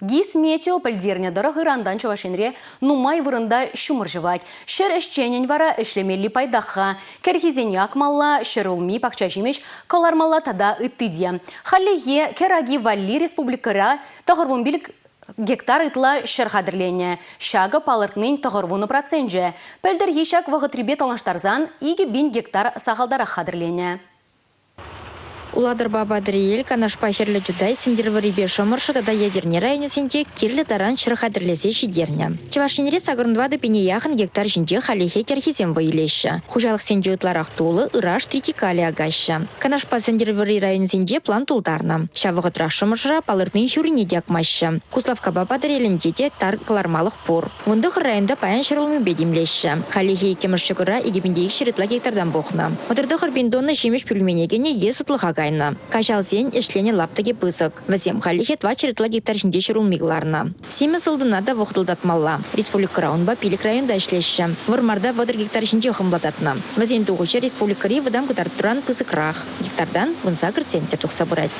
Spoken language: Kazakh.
Гис метео пальдерня дорог Ирандан чавашинре нумай вырында шумыржывать. Шер эшченен вара эшлемелли пайдаха. Керхизене акмалла, шерулми пакчажимеш, калармалла тада ыттыдья. Халлие кераги валли республикара тағырвунбилік гектар ытла шерхадырлене. Шага палыртнын тағырвуны процентже. Пәлдер ешак вағытрибет алаштарзан 2000 гектар сағалдара хадырлене. Уладыр баба дірел, канашпа херлі жүдай сендерварибе шомыршы тада ядерне районы сенде керлі таран шырхадырлесе шидерне. Чевашинере сағырындвады пене яхын гектар жинде халихе керхизем вайлеші. Хужалық сенде ытларақ толы ыраш тритикали агаща. Канашпа сендервари районы сенде план тулдарна. Шавығытрах шомыршыра палыртның шүріне дякмаща. Куславка баба дірелінде де тар калармалық пор. Ондық районда паян шырылмы бедемлеші. Халихе кеміршігіра егемендейік шырытла гектардан боқна. Одырды қырбендонны жемеш пүлменегене ес ұтлыға Кажал зен эшлене лаптаге пысык. Вазем халихе 2 черетла гектар жинде шырулмигларна. Семе сылдына да вохтылдатмалла. Республика раунба пилик районда эшлеші. Вармарда водыр гектар жинде хымлататна. Вазен туғыча республикари выдам гыдар туран пысыкрах. Гектардан вынса центр тұқса бұрать.